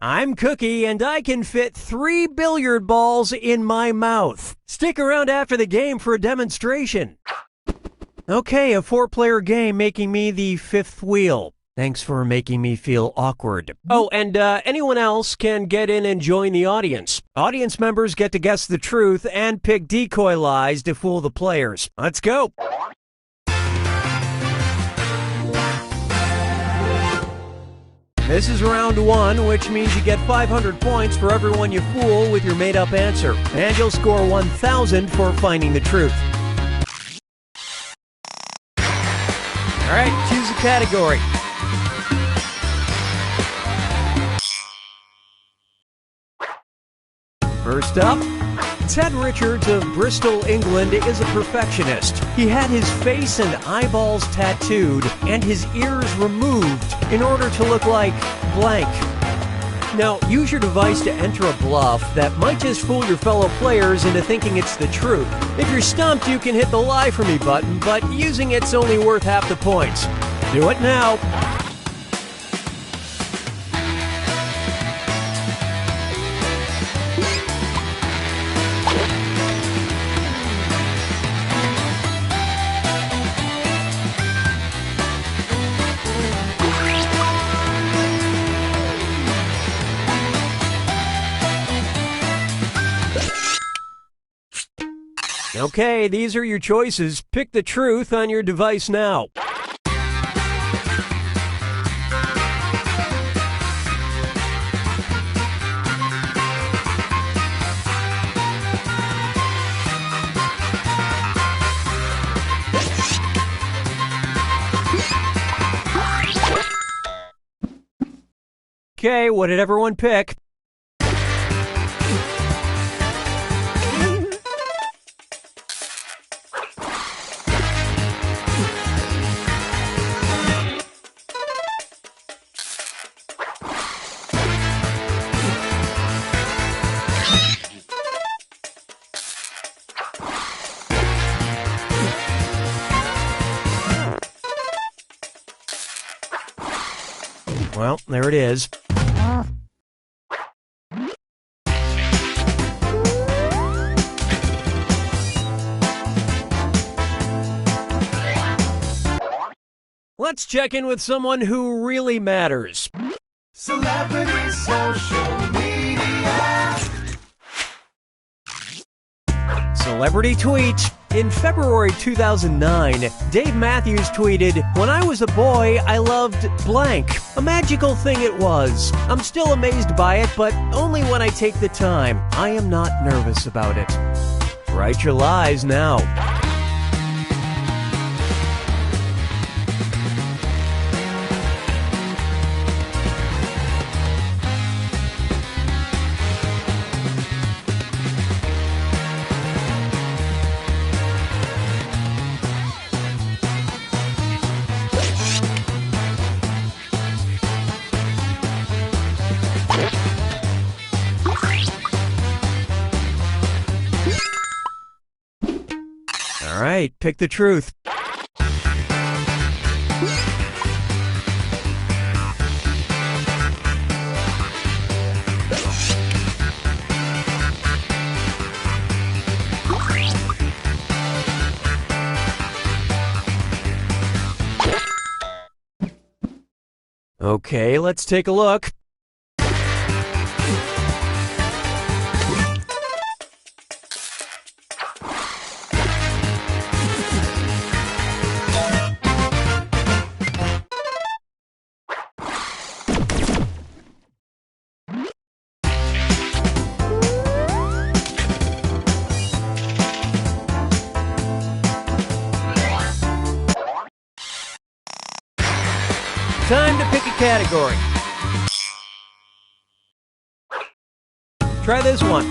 I'm Cookie, and I can fit 3 billiard balls in my mouth. Stick around after the game for a demonstration. Okay, a 4-player game making me the 5th wheel. Thanks for making me feel awkward. Oh, and anyone else can get in and join the audience. Audience members get to guess the truth and pick decoy lies to fool the players. Let's go. This is round 1, which means you get 500 points for everyone you fool with your made-up answer. And you'll score 1,000 for finding the truth. All right, choose a category. First up, Ted Richards of Bristol, England is a perfectionist. He had his face and eyeballs tattooed and his ears removed in order to look like blank. Now, use your device to enter a bluff that might just fool your fellow players into thinking it's the truth. If you're stumped, you can hit the lie for me button, but using it's only worth half the points. Do it now. Okay, these are your choices. Pick the truth on your device now. Okay, what did everyone pick? Well, there it is. Let's check in with someone who really matters. Celebrity social media. Celebrity tweet. In February 2009, Dave Matthews tweeted, "When I was a boy, I loved blank. A magical thing it was. I'm still amazed by it, but only when I take the time. I am not nervous about it." Write your lies now. All right, pick the truth. Okay, let's take a look. Time to pick a category. Try this one.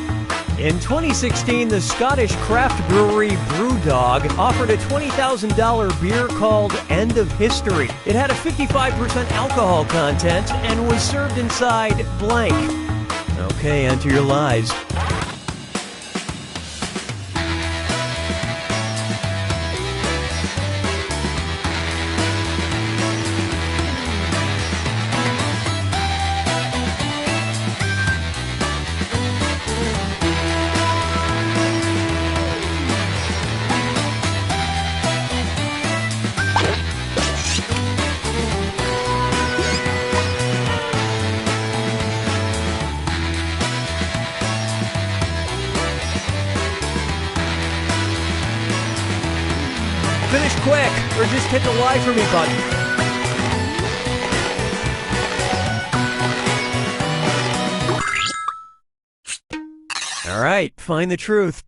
In 2016, the Scottish craft brewery Brewdog offered a $20,000 beer called End of History. It had a 55% alcohol content and was served inside blank. Okay, enter your lies. quick, or just hit the Lie For Me button. All right, find the truth.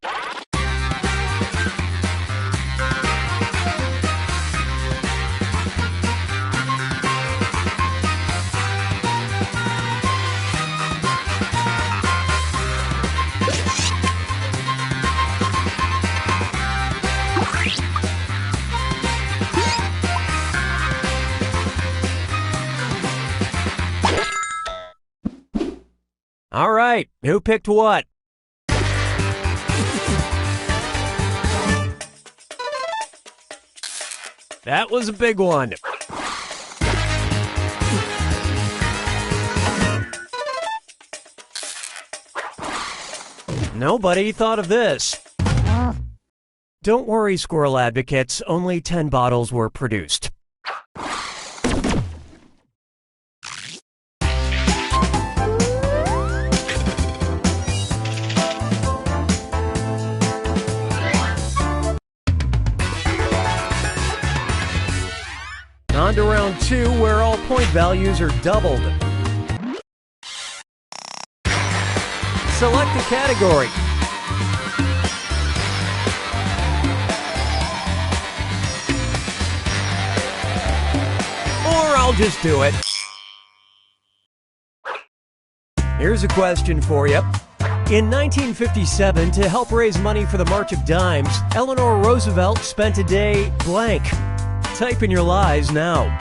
All right, who picked what? That was a big one. Nobody thought of this. Don't worry, squirrel advocates, only 10 bottles were produced. On to round 2, where all point values are doubled. Select a category. Or I'll just do it. Here's a question for you. In 1957, to help raise money for the March of Dimes, Eleanor Roosevelt spent a day blank. Type in your lies now.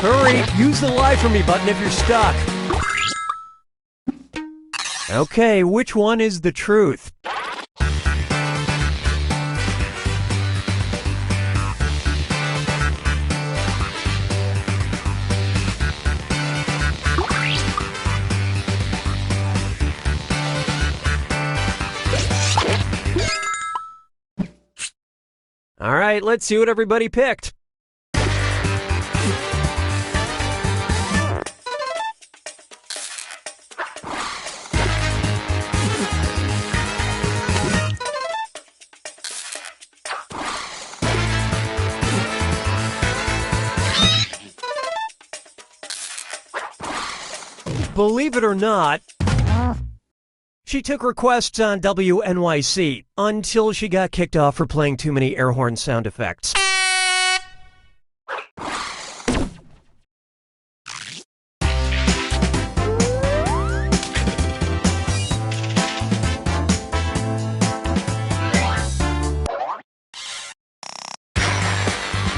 Hurry, use the Lie For Me button if you're stuck. Okay, which one is the truth? All right, let's see what everybody picked. Believe it or not, she took requests on WNYC until she got kicked off for playing too many air horn sound effects.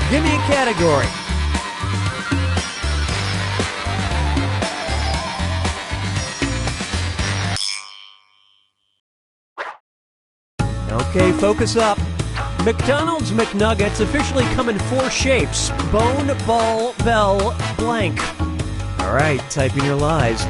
Give me a category. Okay, focus up. McDonald's McNuggets officially come in 4 shapes: bone, ball, bell, blank. All right, type in your lies.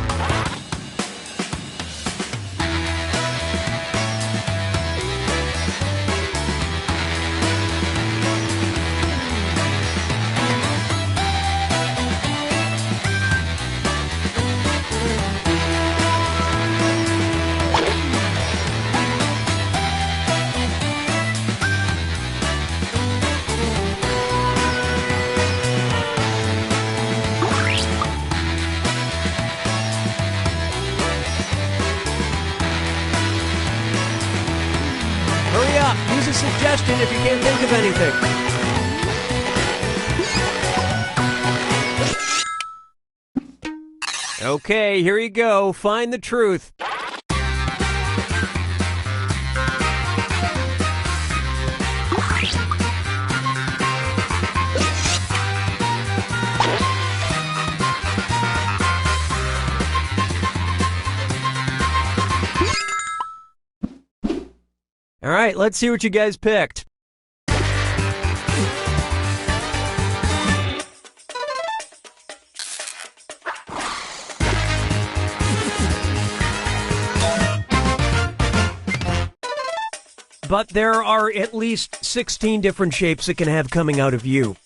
Hurry up, use a suggestion if you can't think of anything. Okay, here you go. Find the truth. All right, let's see what you guys picked. But there are at least 16 different shapes it can have coming out of you.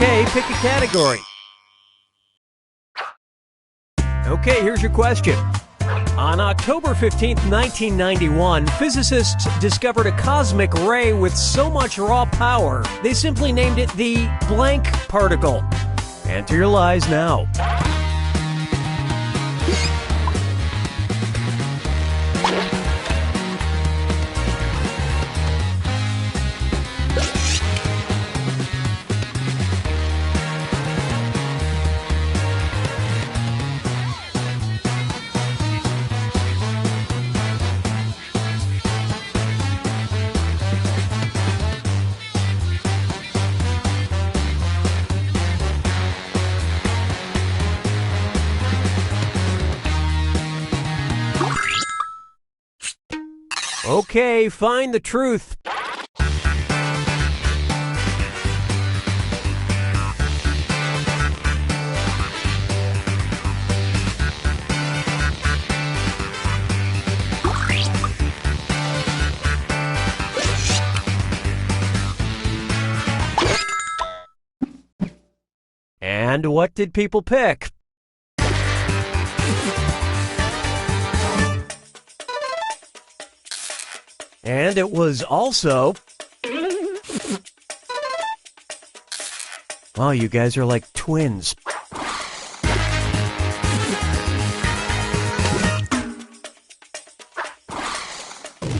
Okay, pick a category. Okay, here's your question. On October 15th, 1991, physicists discovered a cosmic ray with so much raw power, they simply named it the blank particle. Enter your lies now. Okay, find the truth. And what did people pick? And it was also... Wow, you guys are like twins.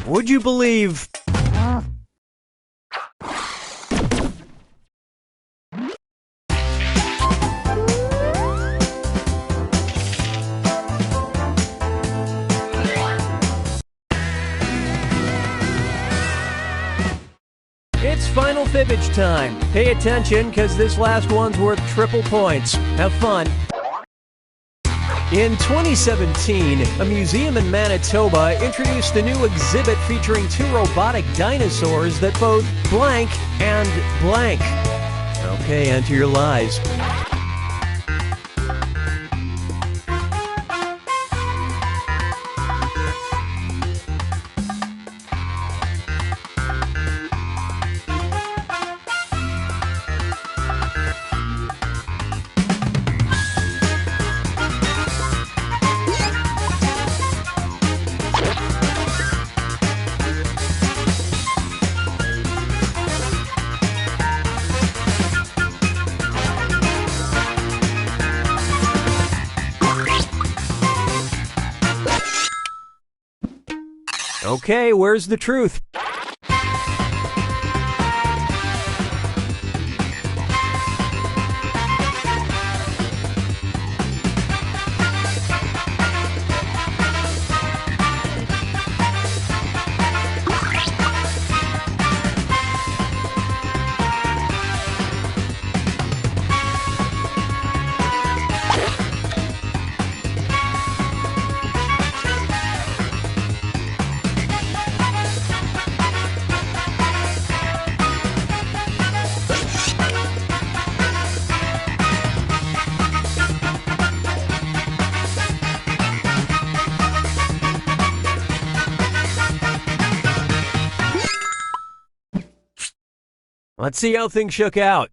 Would you believe... It's final fibbage time. Pay attention, because this last one's worth triple points. Have fun. In 2017, a museum in Manitoba introduced a new exhibit featuring two robotic dinosaurs that both blank and blank. Okay, enter your lies. Okay, where's the truth? Let's see how things shook out.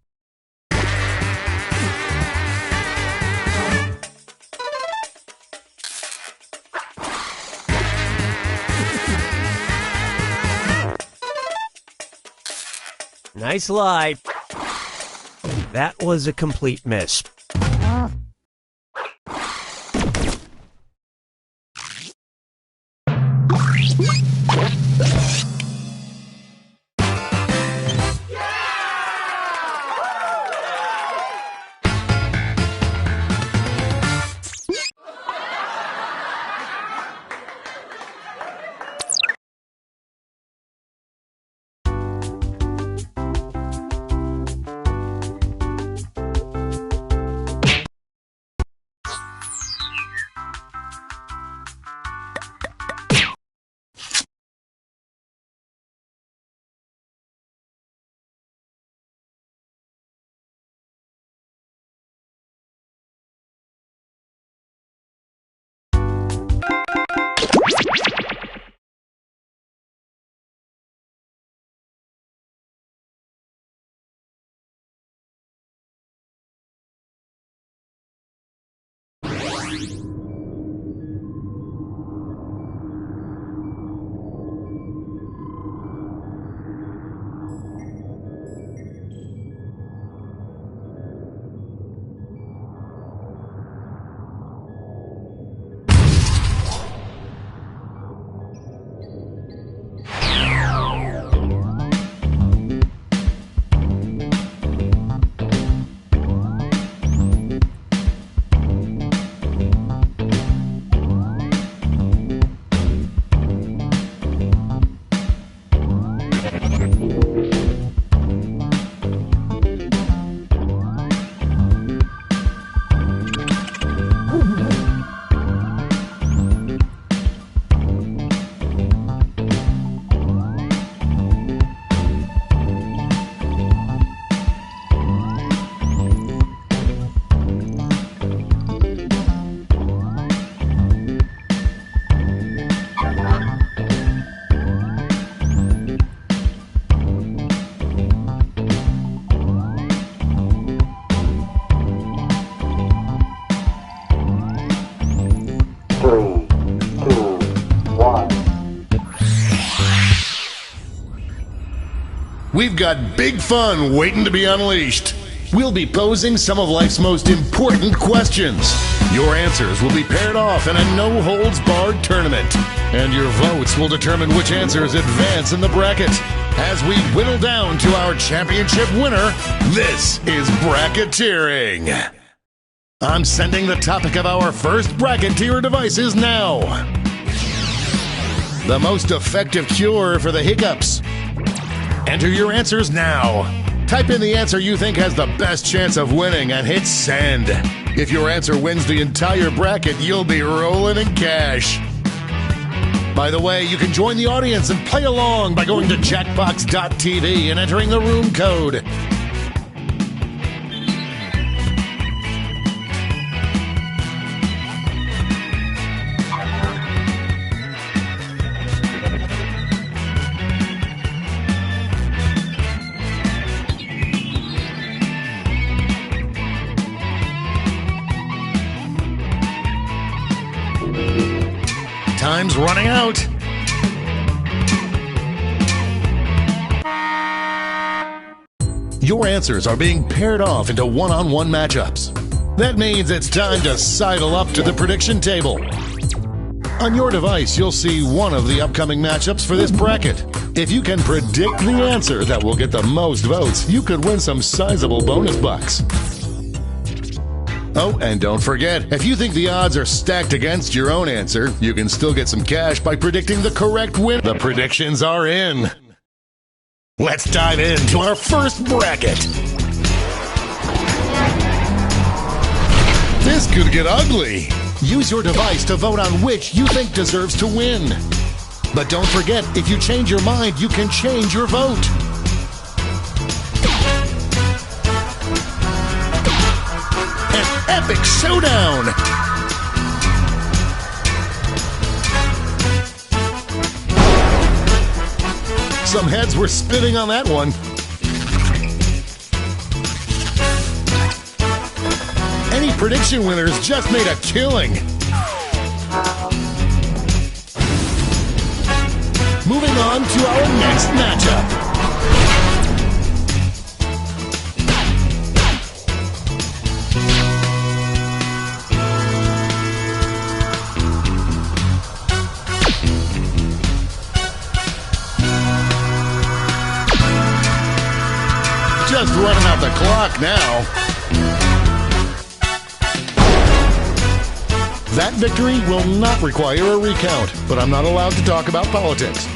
Nice lie. That was a complete miss. we've got big fun waiting to be unleashed. We'll be posing some of life's most important questions. Your answers will be paired off in a no-holds-barred tournament. And your votes will determine which answers advance in the bracket. As we whittle down to our championship winner, this is bracketeering. I'm sending the topic of our first bracketeer devices now. The most effective cure for the hiccups. Enter your answers now. Type in the answer you think has the best chance of winning and hit send. If your answer wins the entire bracket, you'll be rolling in cash. By the way, you can join the audience and play along by going to Jackbox.tv and entering the room code. Time's running out. Your answers are being paired off into one-on-one matchups. That means it's time to sidle up to the prediction table. On your device, you'll see one of the upcoming matchups for this bracket. If you can predict the answer that will get the most votes, you could win some sizable bonus bucks. Oh, and don't forget, if you think the odds are stacked against your own answer, you can still get some cash by predicting the correct win. The predictions are in. Let's dive into our first bracket. This could get ugly. Use your device to vote on which you think deserves to win. But don't forget, if you change your mind, you can change your vote. Epic showdown! Some heads were spinning on that one. Any prediction winners just made a killing. Moving on to our next matchup. Just running out the clock now. That victory will not require a recount, but I'm not allowed to talk about politics.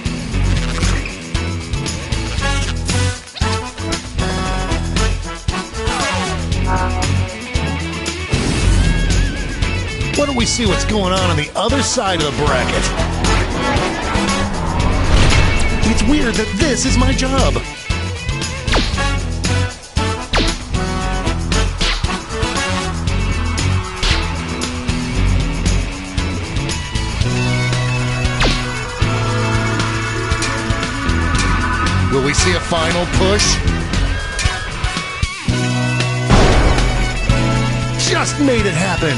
Why don't we see what's going on the other side of the bracket? It's weird that this is my job. Will we see a final push? Just made it happen!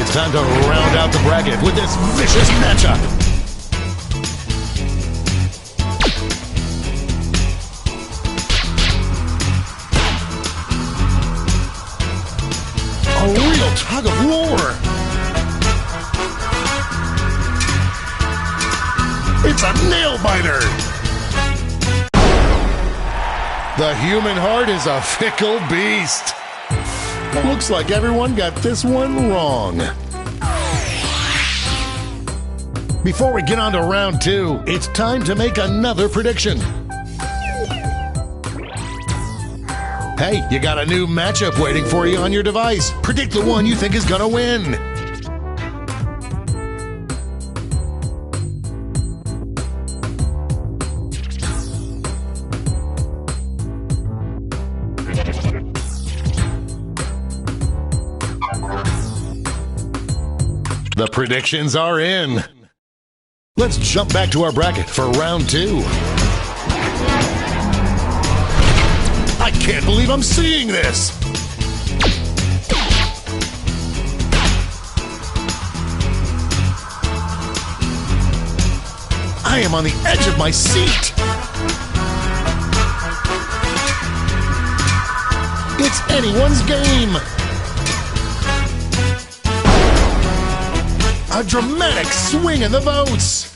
It's time to round out the bracket with this vicious matchup. A real tug of war. It's a nail biter. The human heart is a fickle beast. Looks like everyone got this one wrong. Before we get on to round two, it's time to make another prediction. Hey, you got a new matchup waiting for you on your device. Predict the one you think is gonna win. The predictions are in. Let's jump back to our bracket for round two. I can't believe I'm seeing this! I am on the edge of my seat. It's anyone's game. A dramatic swing in the votes.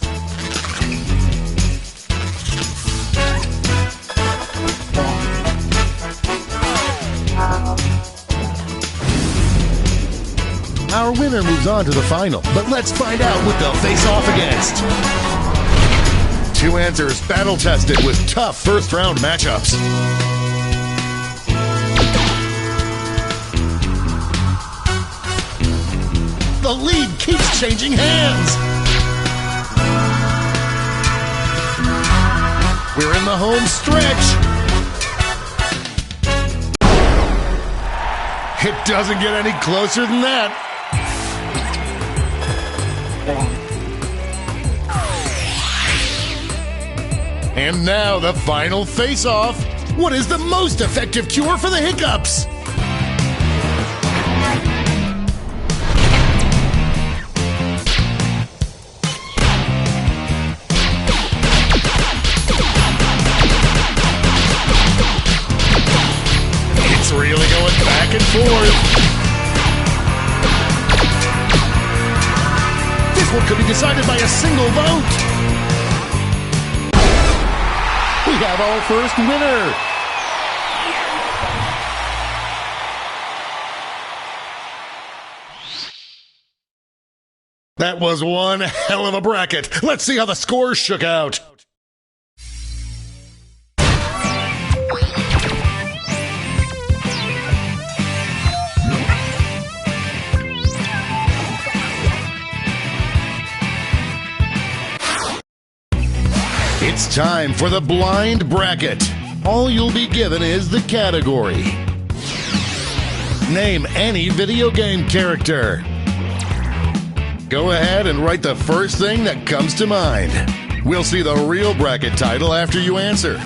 Our winner moves on to the final, but let's find out what they'll face off against. Two answers battle-tested with tough first-round matchups. The lead keeps changing hands. We're in the home stretch. It doesn't get any closer than that. And now the final face-off. What is the most effective cure for the hiccups? It's really going back and forth. This one could be decided by a single vote. We have our first winner. That was one hell of a bracket. Let's see how the scores shook out. It's time for the blind bracket. All you'll be given is the category. Name any video game character. Go ahead and write the first thing that comes to mind. We'll see the real bracket title after you answer.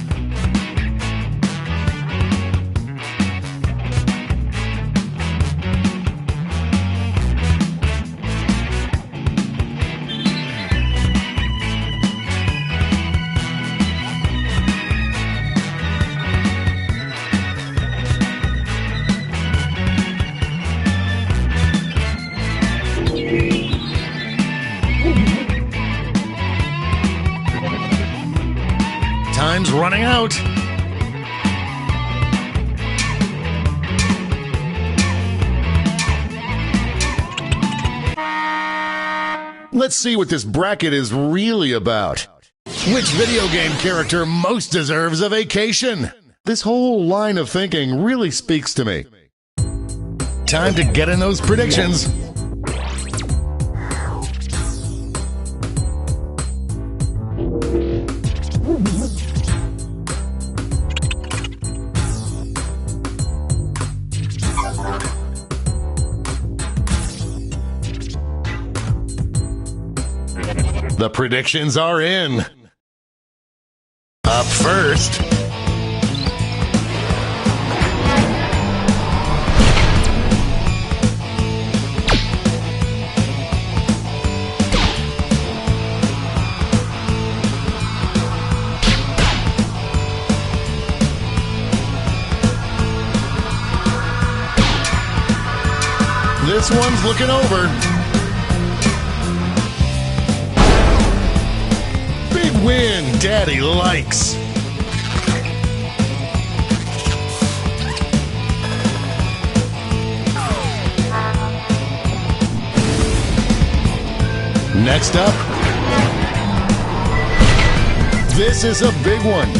Time's running out. Let's see what this bracket is really about. Which video game character most deserves a vacation? This whole line of thinking really speaks to me. Time to get in those predictions. The predictions are in. Up first. This one's looking over. Win, Daddy likes. Next up, this is a big one.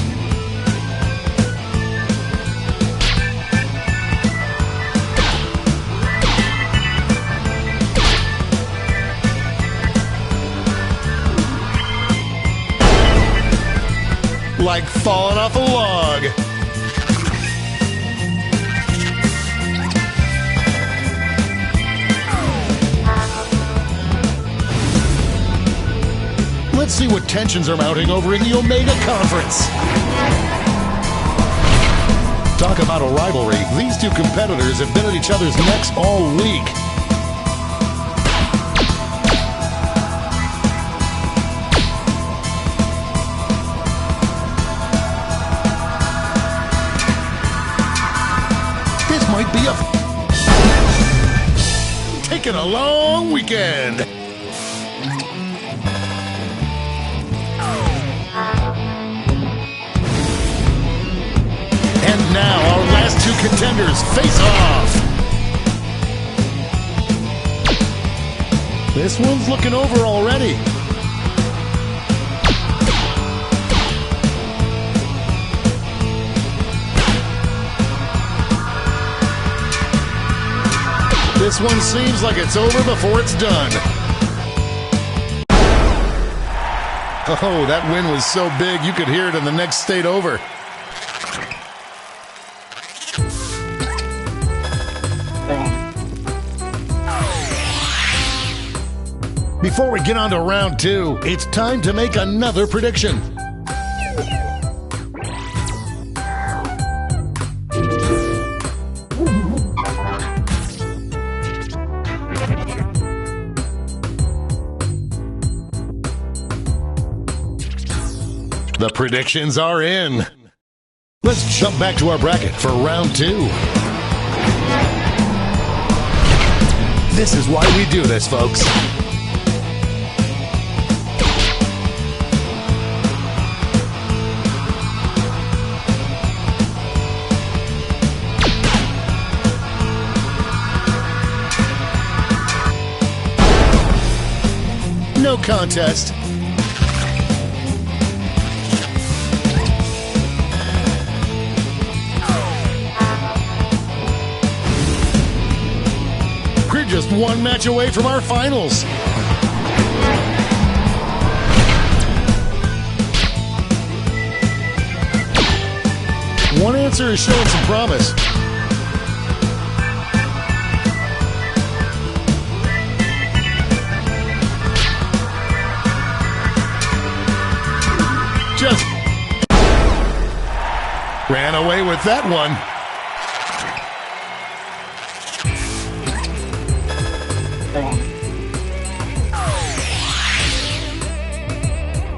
Like falling off a log. Let's see what tensions are mounting over in the Omega Conference. Talk about a rivalry. These two competitors have been at each other's necks all week. be taking a long weekend. And now our last two contenders face off. This one's looking over already. This one seems like it's over before it's done. Oh, that win was so big you could hear it in the next state over. Before we get on to round two, it's time to make another prediction. The predictions are in. Let's jump back to our bracket for round two. This is why we do this, folks. No contest. We're just one match away from our finals. One answer is showing some promise. Just ran away with that one.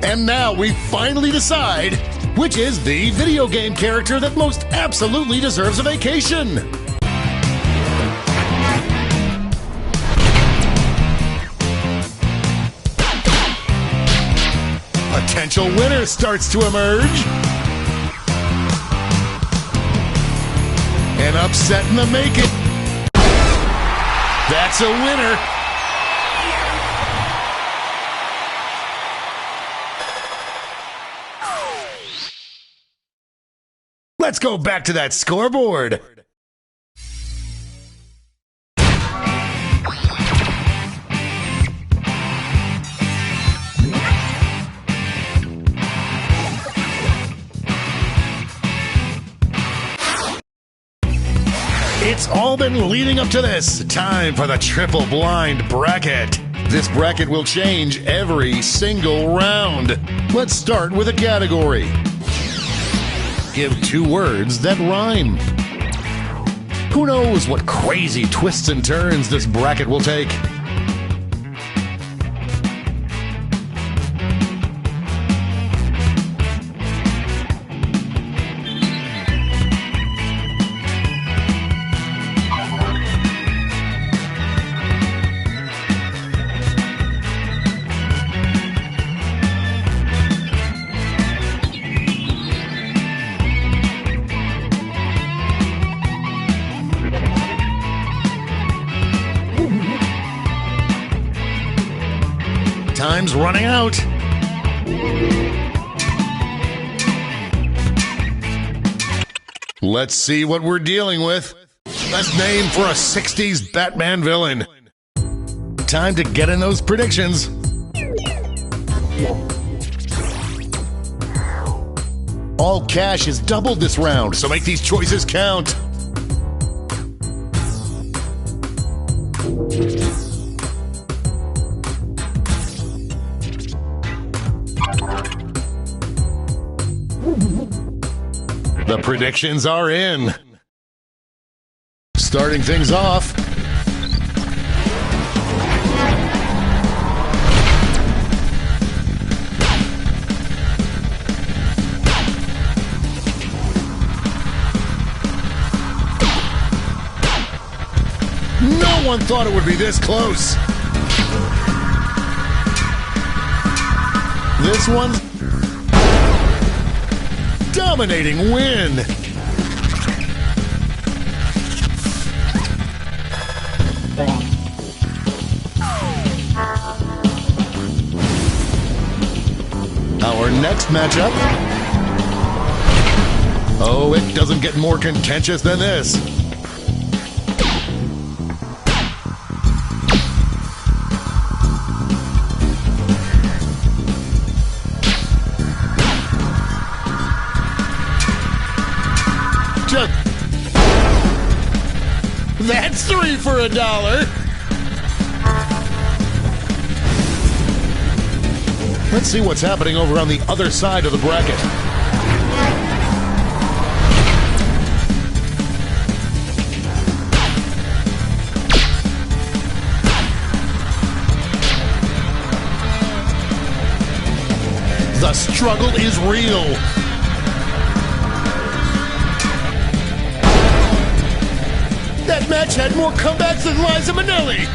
And now we finally decide which is the video game character that most absolutely deserves a vacation. Potential winner starts to emerge. An upset in the making. That's a winner. Let's go back to that scoreboard. It's all been leading up to this. Time for the triple blind bracket. This bracket will change every single round. Let's start with a category. Give 2 words that rhyme. Who knows what crazy twists and turns this bracket will take? Time's running out. Let's see what we're dealing with. Best name for a 60s Batman villain. Time to get in those predictions. All cash is doubled this round, so make these choices count. The predictions are in. Starting things off. No one thought it would be this close. This one's dominating win. Our next matchup. Oh, it doesn't get more contentious than this. That's 3 for $1. Let's see what's happening over on the other side of the bracket. The struggle is real. That match had more comebacks than Liza Minnelli.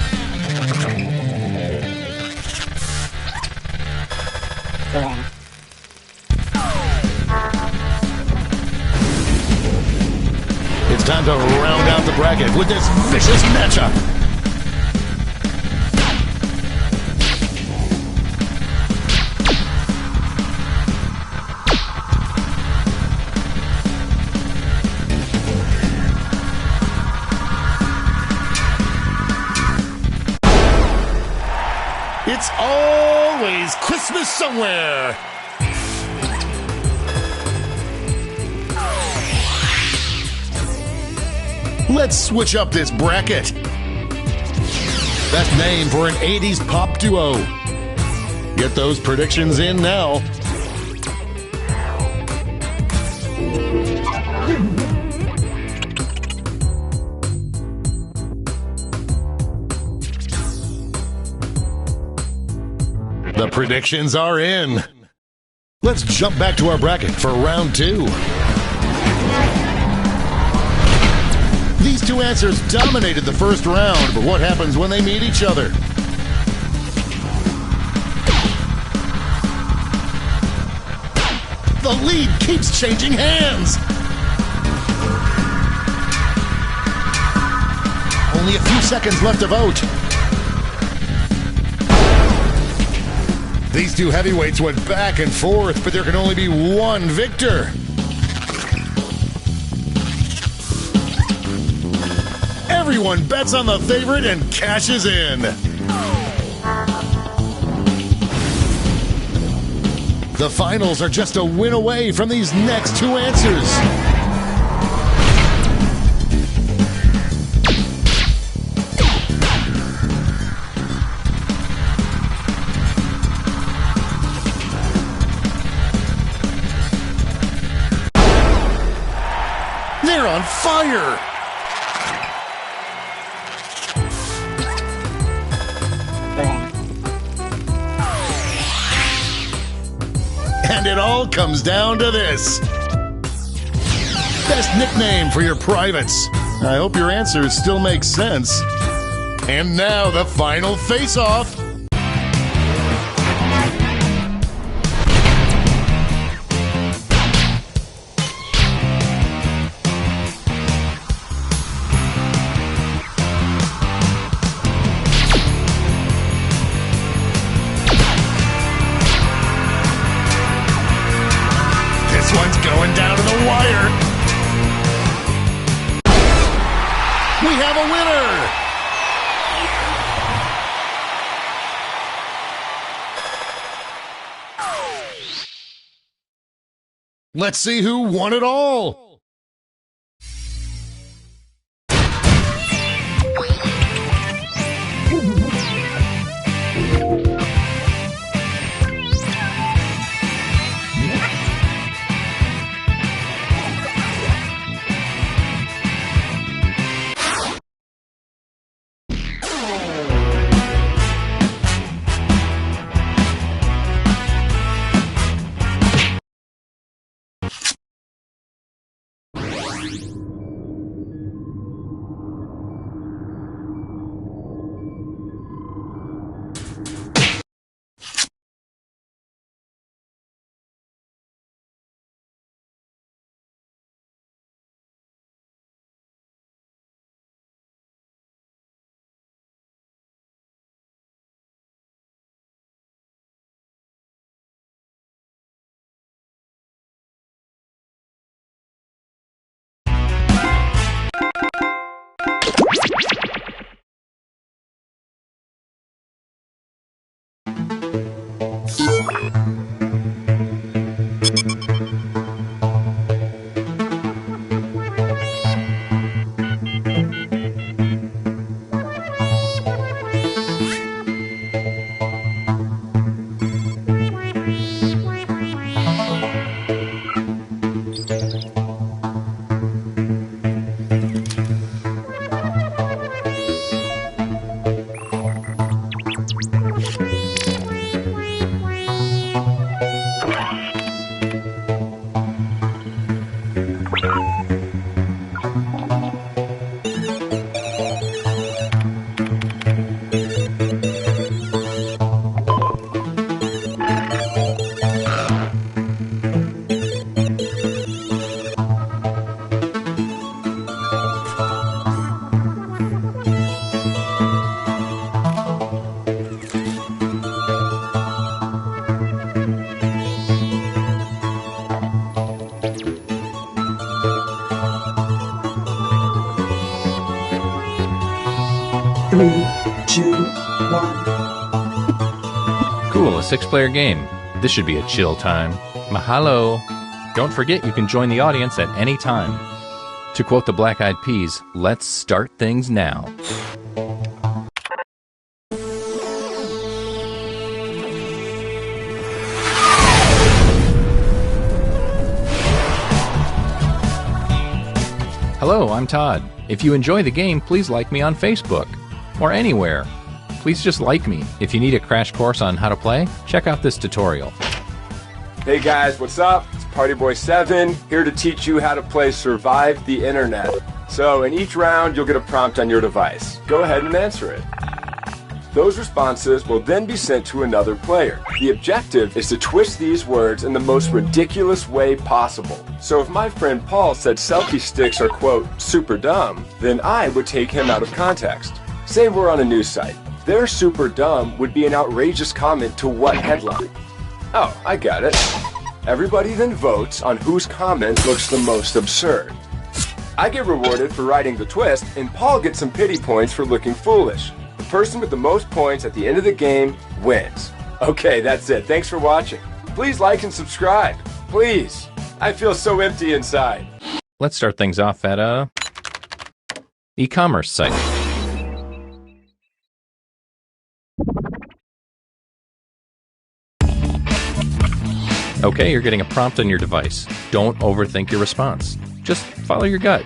It's time to round out the bracket with this vicious matchup. It's always Christmas somewhere. Let's switch up this bracket. Best name for an 80s pop duo. Get those predictions in now. The predictions are in. Let's jump back to our bracket for round 2. These two answers dominated the first round, but what happens when they meet each other? The lead keeps changing hands. Only a few seconds left to vote. These two heavyweights went back and forth, but there can only be one victor. Everyone bets on the favorite and cashes in. The finals are just a win away from these next two answers. They're on fire! And it all comes down to this. Best nickname for your privates. I hope your answers still make sense. And now the final face-off. This one's going down to the wire. We have a winner. Let's see who won it all. 3, 2, 1. Cool, a 6-player game. This should be a chill time. Mahalo. Don't forget you can join the audience at any time. To quote the Black Eyed Peas, let's start things now. Hello, I'm Todd. If you enjoy the game, please like me on Facebook or anywhere. Please just like me. If you need a crash course on how to play, check out this tutorial. Hey guys, what's up? It's PartyBoy7 here to teach you how to play Survive the Internet. So in each round, you'll get a prompt on your device. Go ahead and answer it. Those responses will then be sent to another player. The objective is to twist these words in the most ridiculous way possible. So if my friend Paul said selfie sticks are, quote, super dumb, then I would take him out of context. Say we're on a news site. Their super dumb would be an outrageous comment to what headline? Oh, I got it. Everybody then votes on whose comment looks the most absurd. I get rewarded for writing the twist, and Paul gets some pity points for looking foolish. The person with the most points at the end of the game wins. Okay, that's it. Thanks for watching. Please like and subscribe. Please. I feel so empty inside. Let's start things off at a e-commerce site. Okay, you're getting a prompt on your device. Don't overthink your response. Just follow your gut.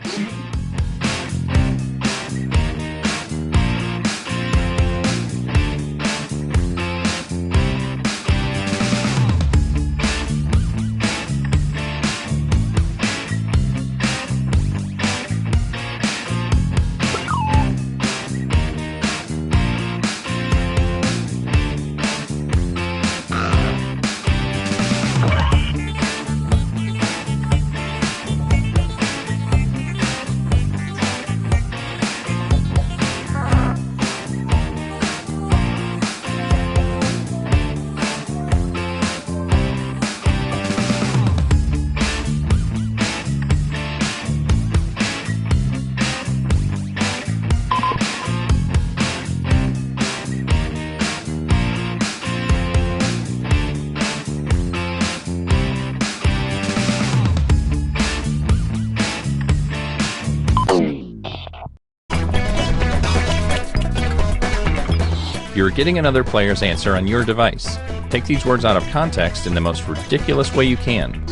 You're getting another player's answer on your device. Take these words out of context in the most ridiculous way you can.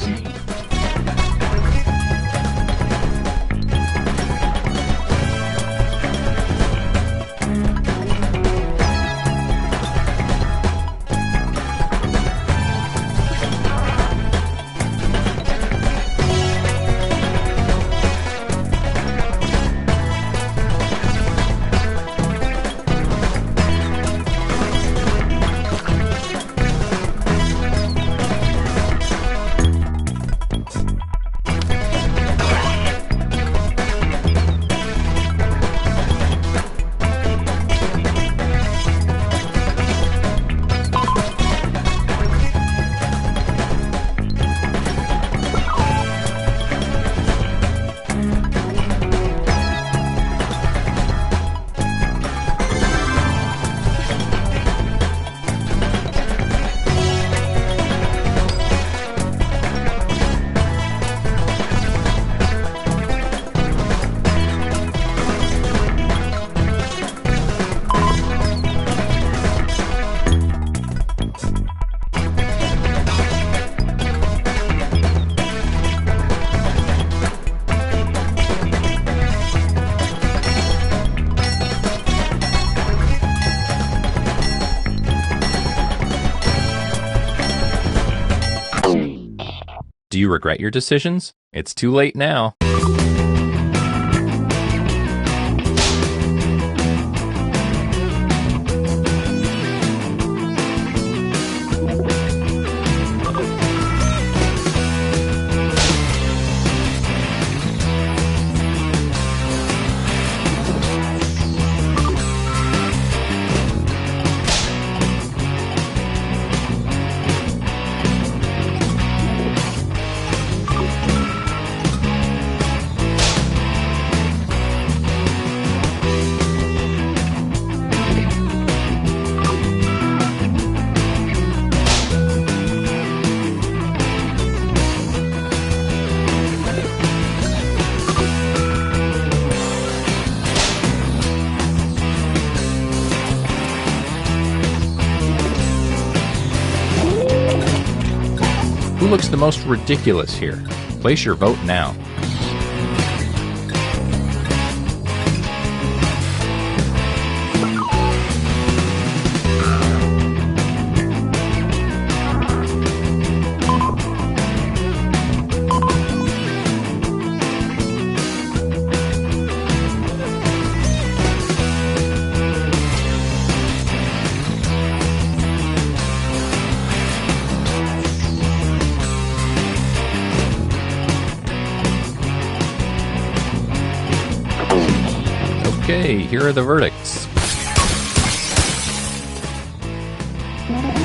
Do you regret your decisions? It's too late now. looks the most ridiculous here? Place your vote now. Okay, here are the verdicts.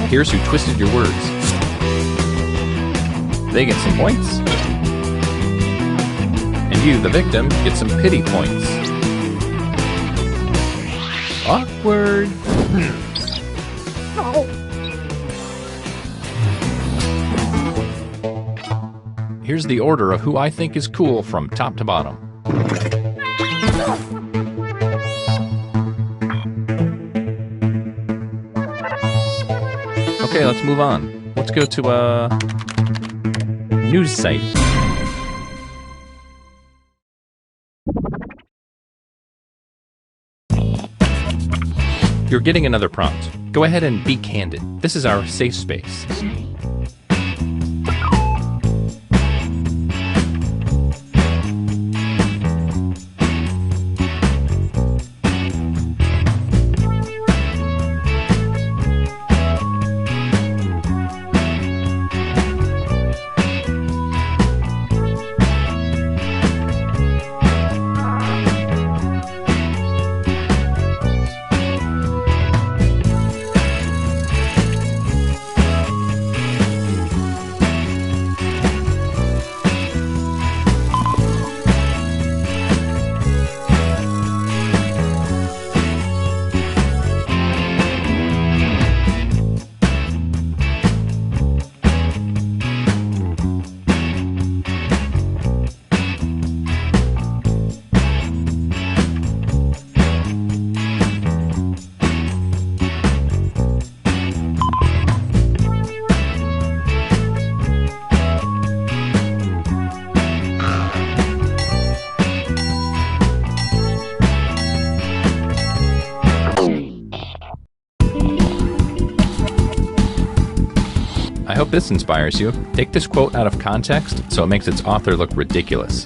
Here's who twisted your words. They get some points. And you, the victim, get some pity points. Awkward. Here's the order of who I think is cool from top to bottom. Okay, let's move on. Let's go to a news site. You're getting another prompt. Go ahead and be candid. This is our safe space. I hope this inspires you. Take this quote out of context so it makes its author look ridiculous.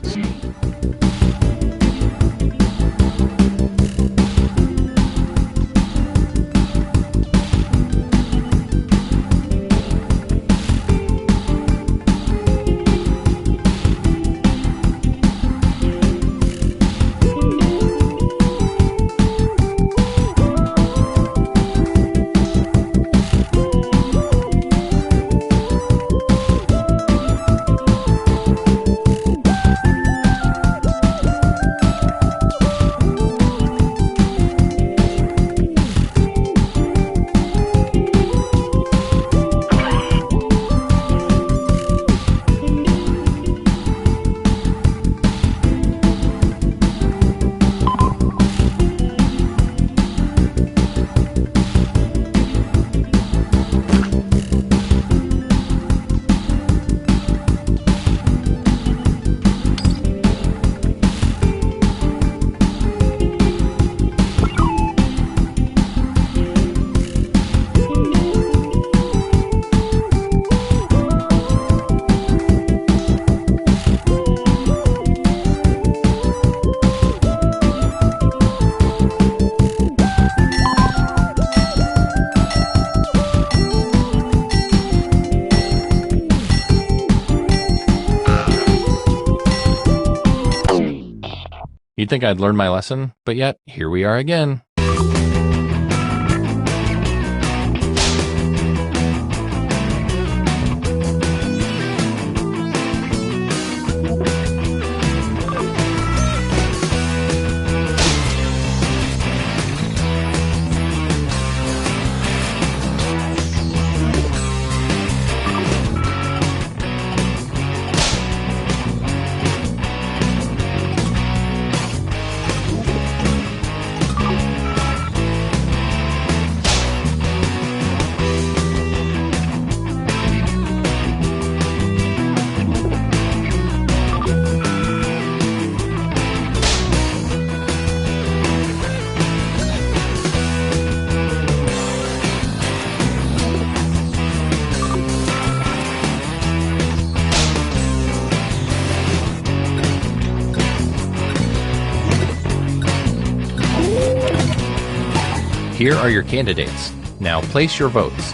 You'd think I'd learned my lesson, but yet, here we are again. Here are your candidates. Now place your votes.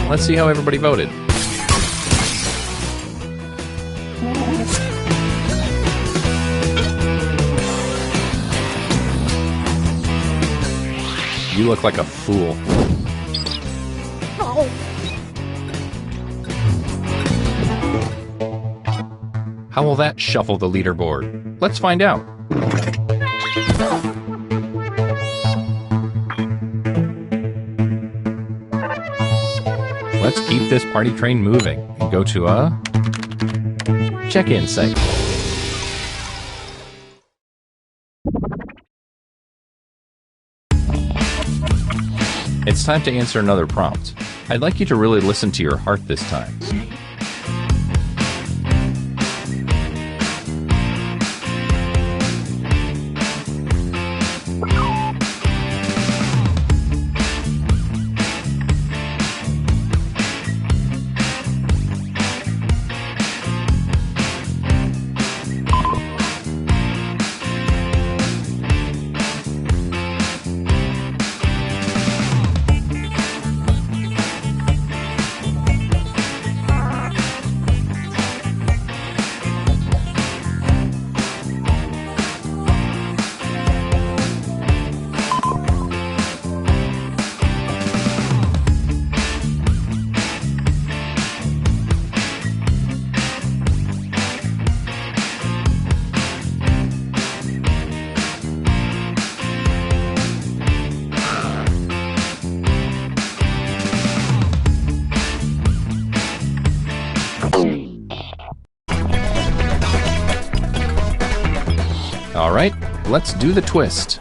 Let's see how everybody voted. You look like a fool. How will that shuffle the leaderboard? Let's find out. Let's keep this party train moving and go to a check-in site. It's time to answer another prompt. I'd like you to really listen to your heart this time. All right, let's do the twist.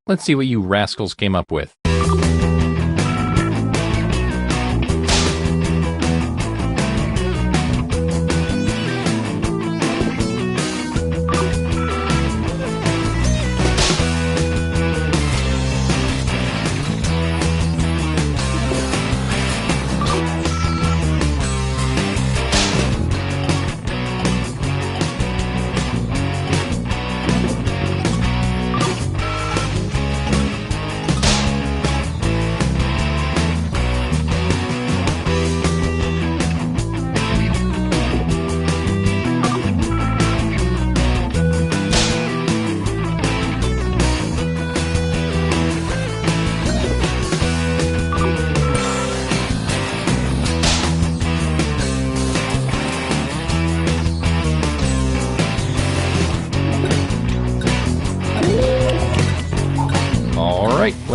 Let's see what you rascals came up with.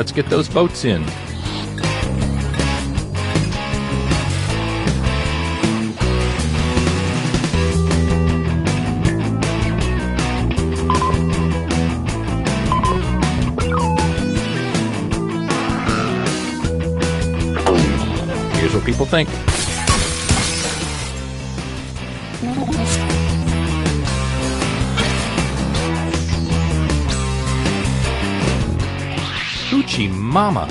Let's get those votes in. Here's what people think. Hoochie Mama.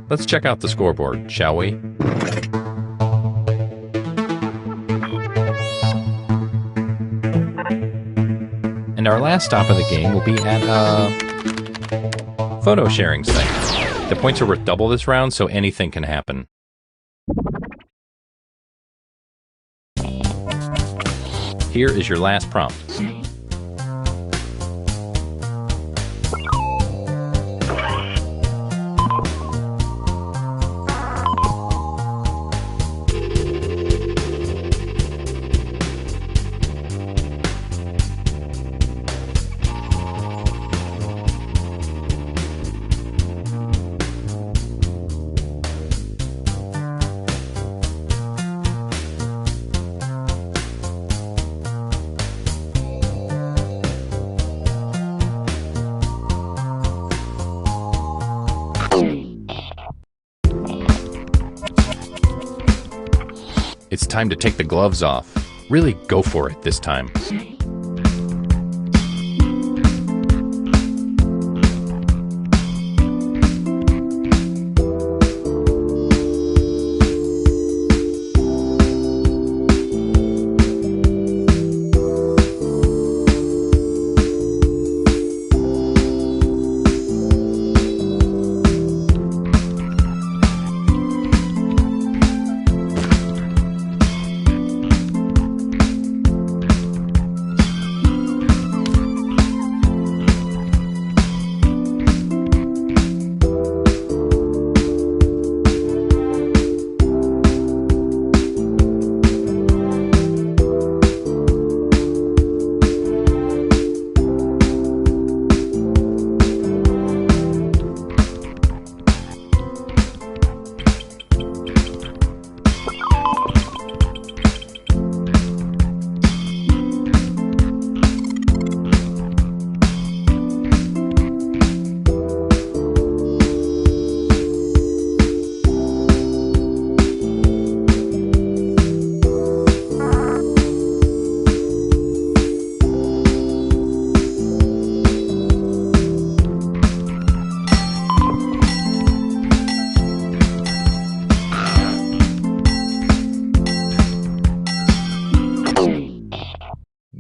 Let's check out the scoreboard, shall we? And our last stop of the game will be at a photo sharing site. The points are worth double this round, so anything can happen. Here is your last prompt. It's time to take the gloves off. Really go for it this time.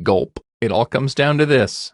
Gulp. It all comes down to this.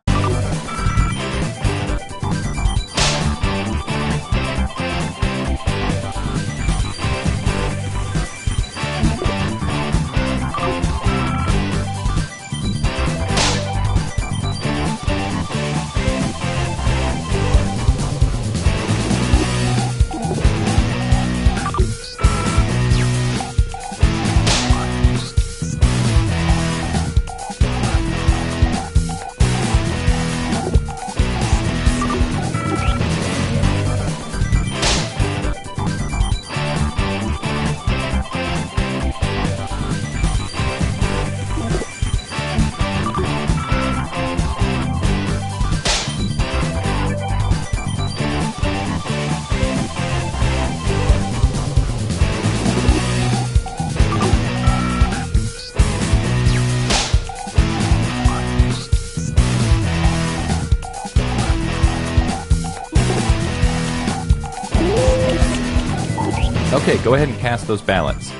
Okay, go ahead and cast those ballots.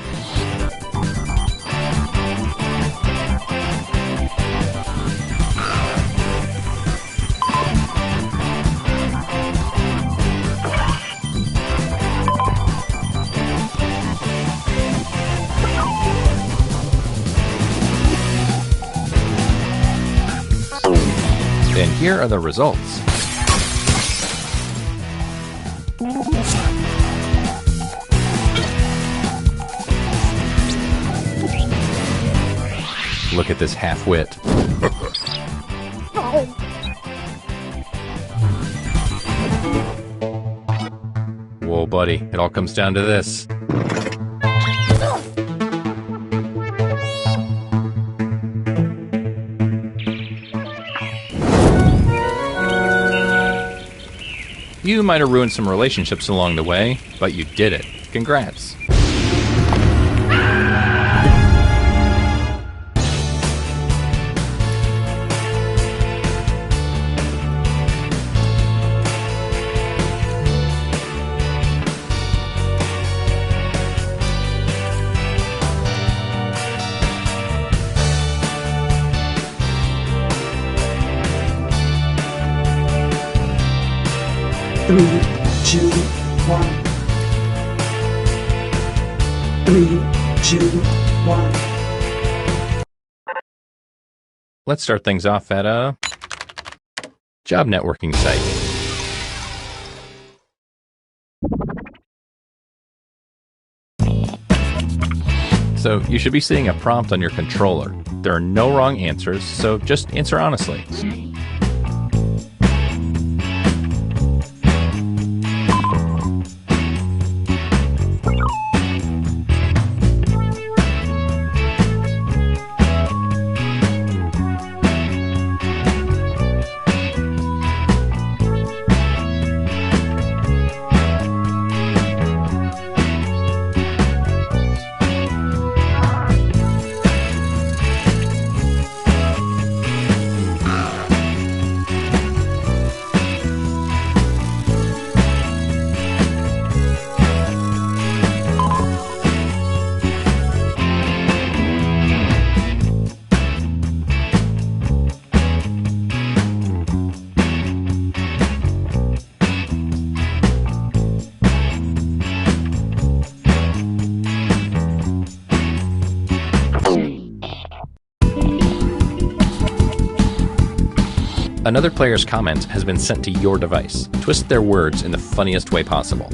And here are the results. Look at this half-wit. Whoa, buddy. It all comes down to this. You might have ruined some relationships along the way, but you did it. Congrats. Three, two, one. 3, 2, 1. Let's start things off at a job networking site. So you should be seeing a prompt on your controller. There are no wrong answers, so just answer honestly. Another player's comment has been sent to your device. Twist their words in the funniest way possible.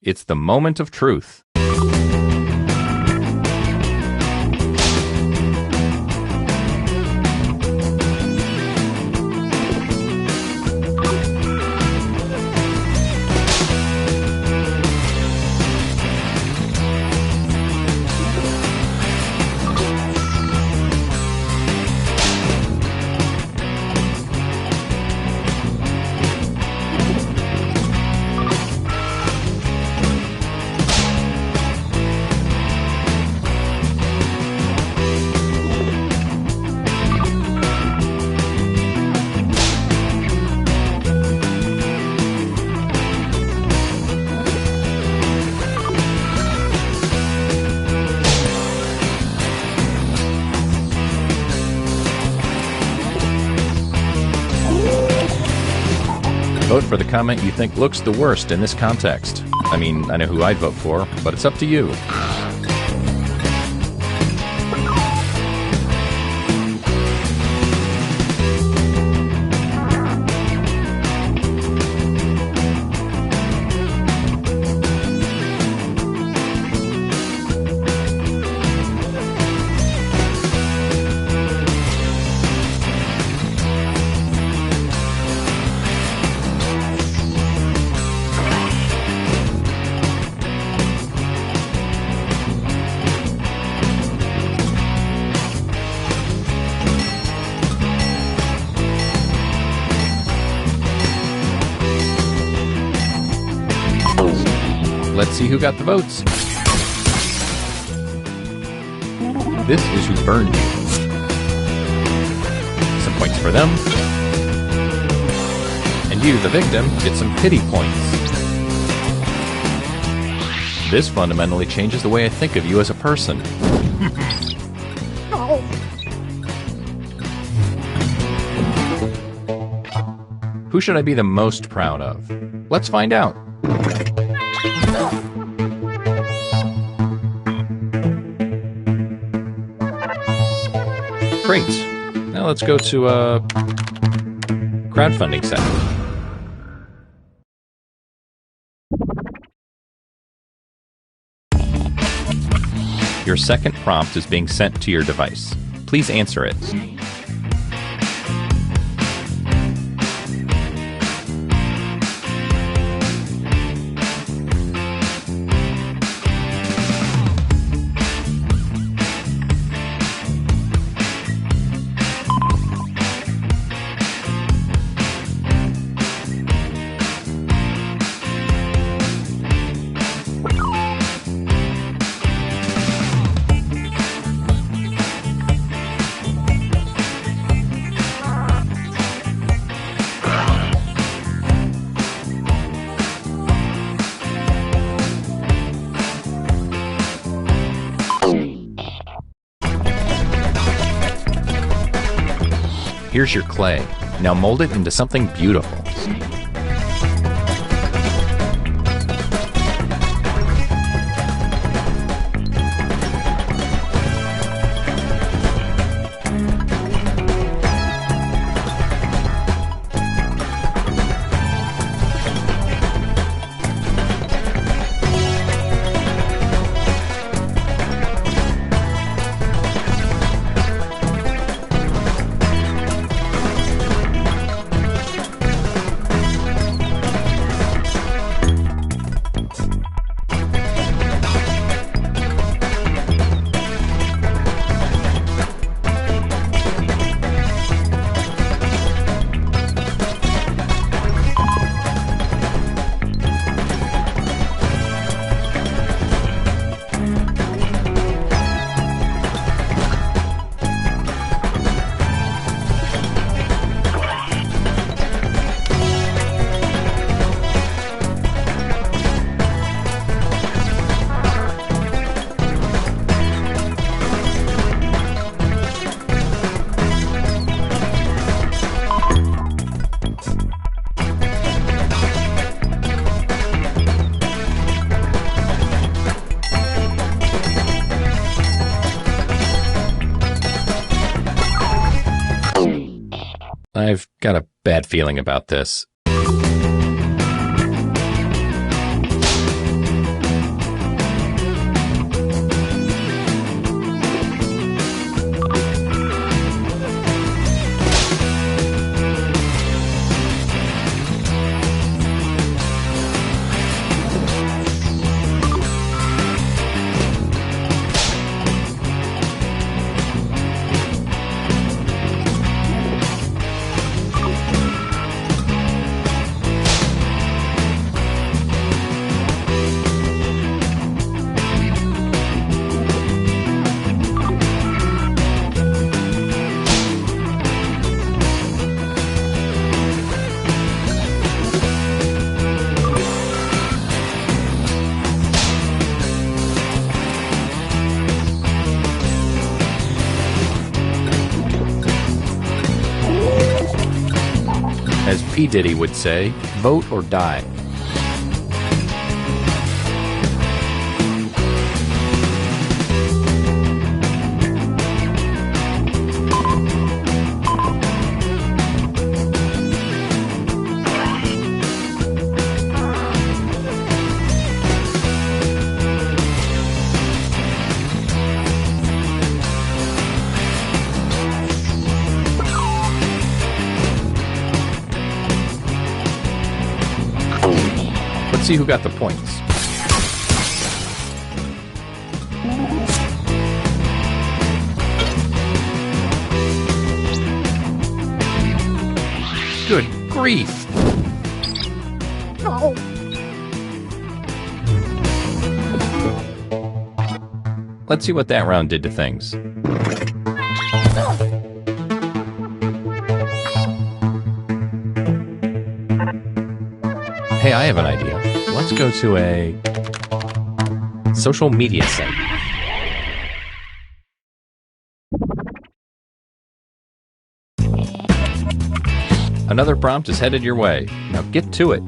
It's the moment of truth. Vote for the comment you think looks the worst in this context. I mean, I know who I'd vote for, but it's up to you. Let's see who got the votes. This is who burned you. Some points for them. And you, the victim, get some pity points. This fundamentally changes the way I think of you as a person. Who should I be the most proud of? Let's find out. Great. Now let's go to a crowdfunding site. Your second prompt is being sent to your device. Please answer it. Here's your clay. Now mold it into something beautiful. I've got a bad feeling about this. As P. Diddy would say, vote or die. Let's see who got the points. Good grief! Let's see what that round did to things. Hey, I have an idea. Let's go to a social media site. Another prompt is headed your way. Now get to it.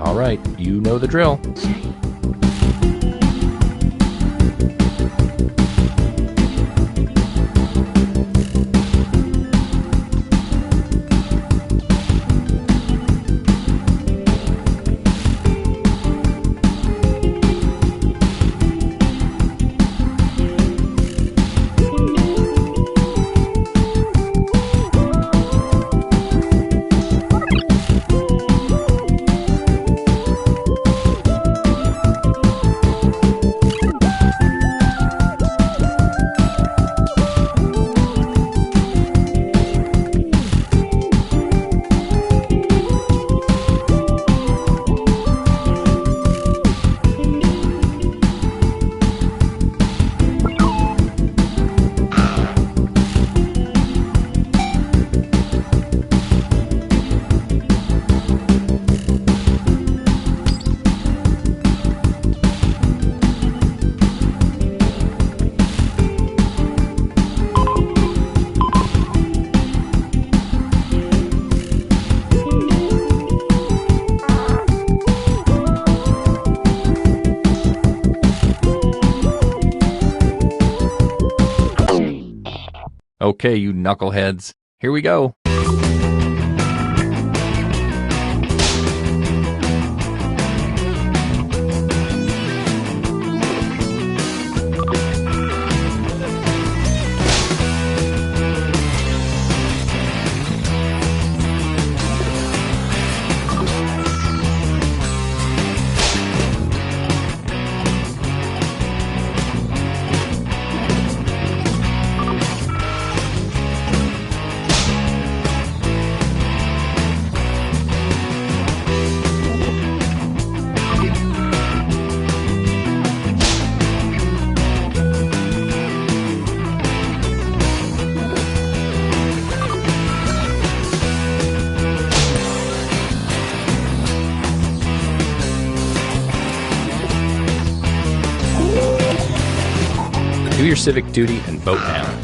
All right, you know the drill. Okay, you knuckleheads, here we go. Do your civic duty and vote now.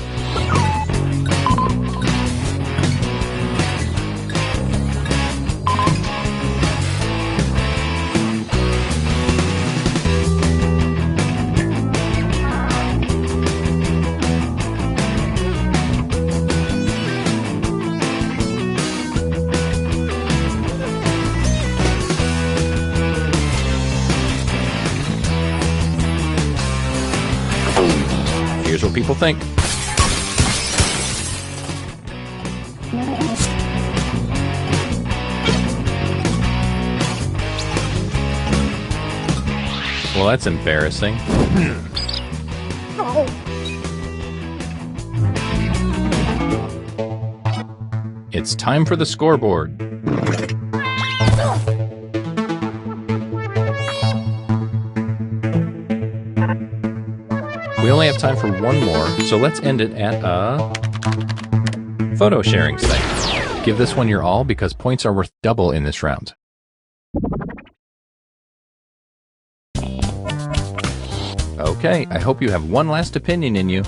Here's what people think. Well, that's embarrassing. It's time for the scoreboard. We only have time for one more, so let's end it at a photo sharing site. Give this one your all because points are worth double in this round. Okay, I hope you have one last opinion in you.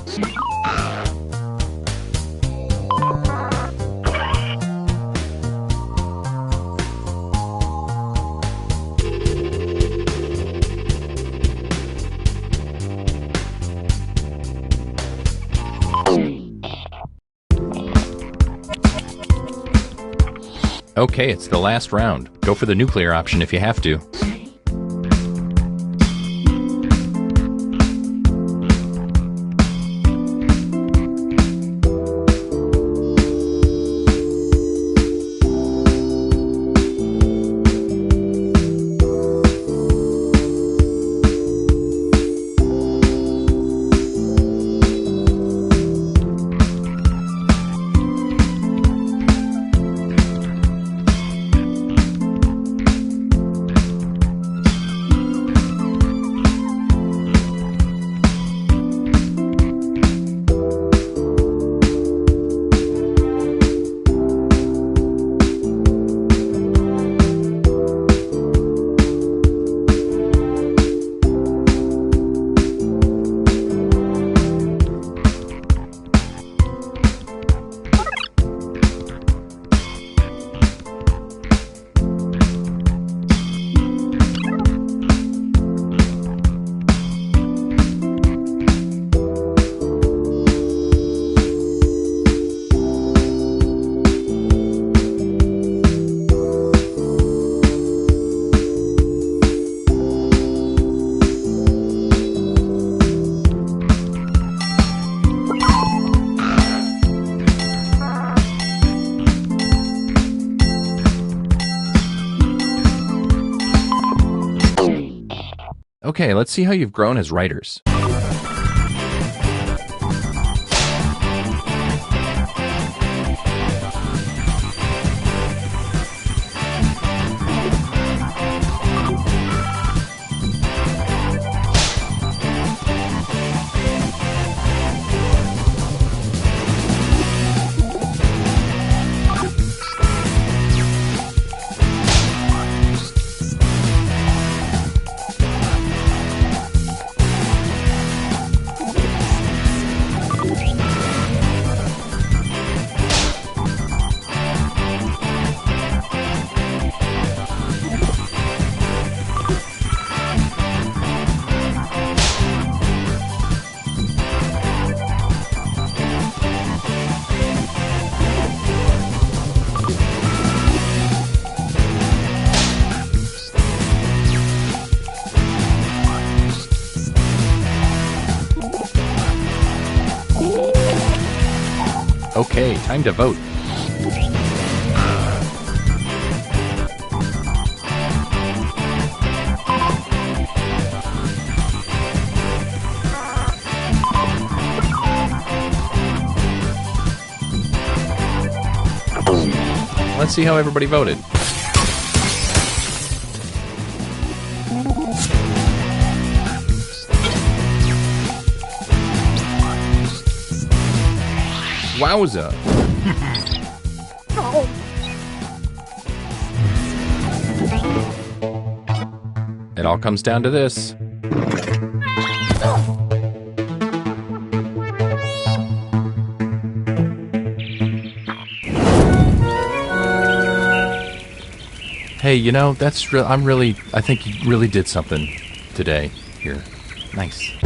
Okay, it's the last round. Go for the nuclear option if you have to. Okay, let's see how you've grown as writers. Okay, time to vote. Let's see how everybody voted. Wowza! It all comes down to this. Hey, you know, I think you really did something today here. Nice.